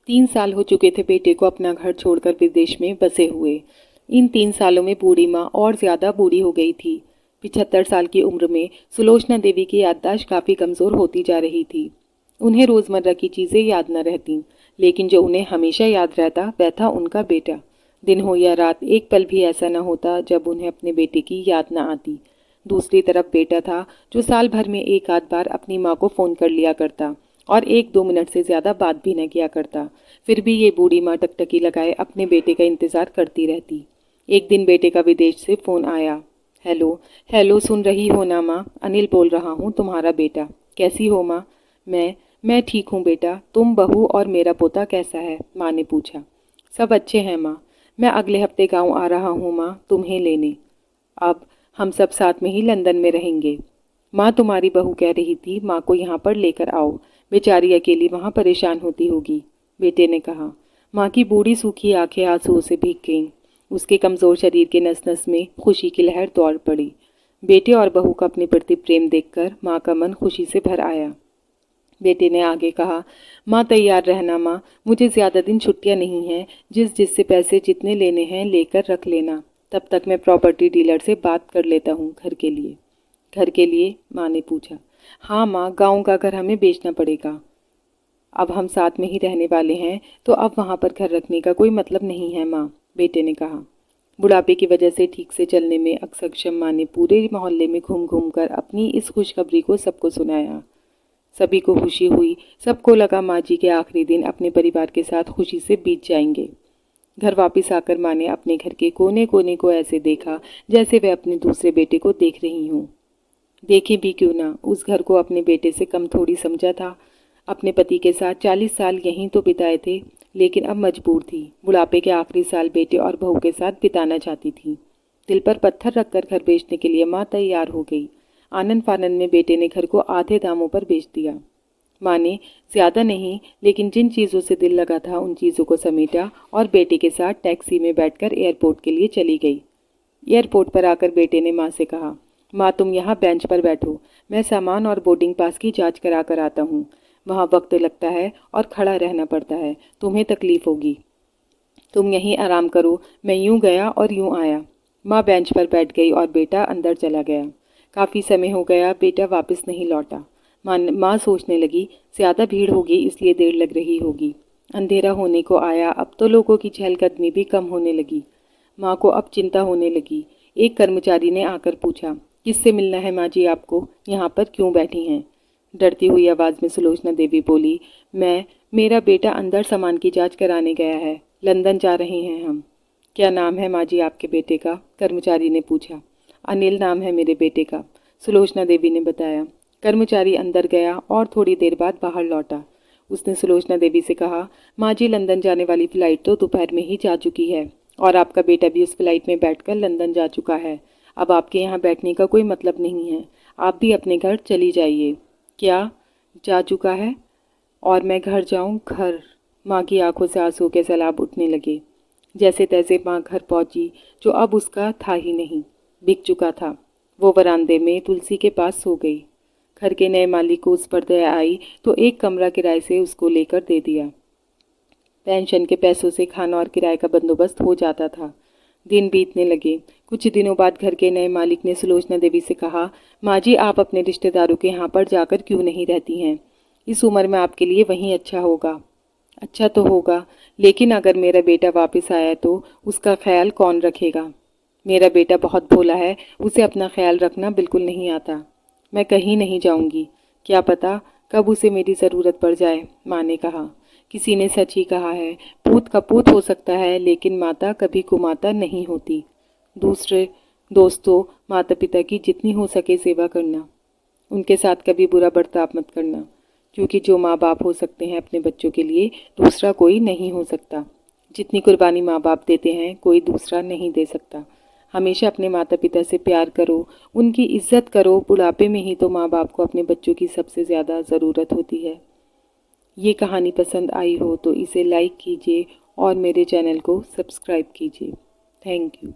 3 साल हो चुके थे बेटे को अपना घर छोड़कर विदेश में बसे हुए। इन 3 सालों में बूढ़ी माँ और ज़्यादा बूढ़ी हो गई थी। 75 साल की उम्र में सुलोचना देवी की याददाश्त काफ़ी कमज़ोर होती जा रही थी। उन्हें रोज़मर्रा की चीज़ें याद न रहतीं, लेकिन जो उन्हें हमेशा याद रहता वह था उनका बेटा। दिन हो या रात, एक पल भी ऐसा न होता जब उन्हें अपने बेटे की याद न आती। दूसरी तरफ बेटा था जो साल भर में एक आध बार अपनी माँ को फ़ोन कर लिया करता और 1-2 मिनट से ज़्यादा बात भी न किया करता। फिर भी ये बूढ़ी माँ टकटकी लगाए अपने बेटे का इंतज़ार करती रहती। एक दिन बेटे का विदेश से फ़ोन आया। हेलो, हेलो, सुन रही हो ना माँ? अनिल बोल रहा हूँ, तुम्हारा बेटा। कैसी हो माँ? मैं ठीक हूँ बेटा। तुम, बहू और मेरा पोता कैसा है? माँ ने पूछा। सब अच्छे हैं माँ। मैं अगले हफ्ते गाँव आ रहा हूँ माँ, तुम्हें लेने। अब हम सब साथ में ही लंदन में रहेंगे। माँ, तुम्हारी बहू कह रही थी माँ को यहाँ पर लेकर आओ, बेचारी अकेली वहाँ परेशान होती होगी, बेटे ने कहा। माँ की बूढ़ी सूखी आंखें आंसुओं से भीग गईं। उसके कमज़ोर शरीर के नस नस में खुशी की लहर दौड़ पड़ी। बेटे और बहू का अपने प्रति प्रेम देखकर माँ का मन खुशी से भर आया। बेटे ने आगे कहा, माँ तैयार रहना माँ, मुझे ज़्यादा दिन छुट्टियाँ नहीं हैं, जिससे पैसे जितने लेने हैं लेकर रख लेना। तब तक मैं प्रॉपर्टी डीलर से बात कर लेता हूँ घर के लिए। घर के लिए? माँ ने पूछा। हाँ माँ, गाँव का घर हमें बेचना पड़ेगा। अब हम साथ में ही रहने वाले हैं तो अब वहाँ पर घर रखने का कोई मतलब नहीं है माँ, बेटे ने कहा। बुढ़ापे की वजह से ठीक से चलने में अक्षम माँ ने पूरे मोहल्ले में घूम घूम कर अपनी इस खुशखबरी को सबको सुनाया। सभी को खुशी हुई। सबको लगा माँ जी के आखिरी दिन अपने परिवार के साथ खुशी से बीत जाएंगे। घर वापस आकर माँ ने अपने घर के कोने कोने को ऐसे देखा जैसे वह अपने दूसरे बेटे को देख रही हूँ। देखे भी क्यों ना, उस घर को अपने बेटे से कम थोड़ी समझा था। अपने पति के साथ 40 साल यहीं तो बिताए थे, लेकिन अब मजबूर थी। बुढ़ापे के आखिरी साल बेटे और बहू के साथ बिताना चाहती थी। दिल पर पत्थर रखकर घर बेचने के लिए माँ तैयार हो गई। आनंद फानंद में बेटे ने घर को आधे दामों पर बेच दिया। माँ ने ज़्यादा नहीं, लेकिन जिन चीज़ों से दिल लगा था उन चीज़ों को समेटा और बेटे के साथ टैक्सी में बैठकर एयरपोर्ट के लिए चली गई। एयरपोर्ट पर आकर बेटे ने माँ से कहा, माँ तुम यहाँ बेंच पर बैठो, मैं सामान और बोर्डिंग पास की जांच करा कर आता हूँ। वहाँ वक्त लगता है और खड़ा रहना पड़ता है, तुम्हें तकलीफ होगी। तुम यहीं आराम करो, मैं यूं गया और यूं आया। माँ बेंच पर बैठ गई और बेटा अंदर चला गया। काफ़ी समय हो गया, बेटा वापस नहीं लौटा। माँ सोचने लगी, ज़्यादा भीड़ होगी इसलिए देर लग रही होगी। अंधेरा होने को आया, अब तो लोगों की चहलकदमी भी कम होने लगी। माँ को अब चिंता होने लगी। एक कर्मचारी ने आकर पूछा, किससे मिलना है माँ जी आपको? यहाँ पर क्यों बैठी हैं? डरती हुई आवाज़ में सुलोचना देवी बोली, मेरा बेटा अंदर सामान की जांच कराने गया है, लंदन जा रहे हैं हम। क्या नाम है माँ जी आपके बेटे का? कर्मचारी ने पूछा। अनिल नाम है मेरे बेटे का, सुलोचना देवी ने बताया। कर्मचारी अंदर गया और थोड़ी देर बाद बाहर लौटा। उसने सुलोचना देवी से कहा, माँ जी लंदन जाने वाली फ़्लाइट तो दोपहर में ही जा चुकी है और आपका बेटा भी उस फ्लाइट में बैठकर लंदन जा चुका है। अब आपके यहाँ बैठने का कोई मतलब नहीं है, आप भी अपने घर चली जाइए। क्या? जा चुका है? और मैं घर जाऊं? घर? माँ की आंखों से आंसू के सैलाब उठने लगे। जैसे तैसे माँ घर पहुंची, जो अब उसका था ही नहीं, बिक चुका था। वो बरामदे में तुलसी के पास सो गई। घर के नए मालिक को उस पर दया आई तो एक कमरा किराए से उसको लेकर दे दिया। पेंशन के पैसों से खाना और किराए का बंदोबस्त हो जाता था। दिन बीतने लगे। कुछ दिनों बाद घर के नए मालिक ने सुलोचना देवी से कहा, माँ जी आप अपने रिश्तेदारों के यहाँ पर जाकर क्यों नहीं रहती हैं? इस उम्र में आपके लिए वहीं अच्छा होगा। अच्छा तो होगा, लेकिन अगर मेरा बेटा वापस आया तो उसका ख्याल कौन रखेगा? मेरा बेटा बहुत भोला है, उसे अपना ख्याल रखना बिल्कुल नहीं आता। मैं कहीं नहीं जाऊंगी, क्या पता कब उसे मेरी ज़रूरत पड़ जाए, माँ ने कहा। किसी ने सच ही कहा है, पूत कपूत हो सकता है लेकिन माता कभी कुमाता नहीं होती। दूसरे दोस्तों, माता पिता की जितनी हो सके सेवा करना। उनके साथ कभी बुरा बर्ताव मत करना, क्योंकि जो माँ बाप हो सकते हैं अपने बच्चों के लिए, दूसरा कोई नहीं हो सकता। जितनी कुर्बानी माँ बाप देते हैं कोई दूसरा नहीं दे सकता। हमेशा अपने माता पिता से प्यार करो, उनकी इज्जत करो। बुढ़ापे में ही तो माँ बाप को अपने बच्चों की सबसे ज़्यादा ज़रूरत होती है। ये कहानी पसंद आई हो तो इसे लाइक कीजिए और मेरे चैनल को सब्सक्राइब कीजिए। Thank you.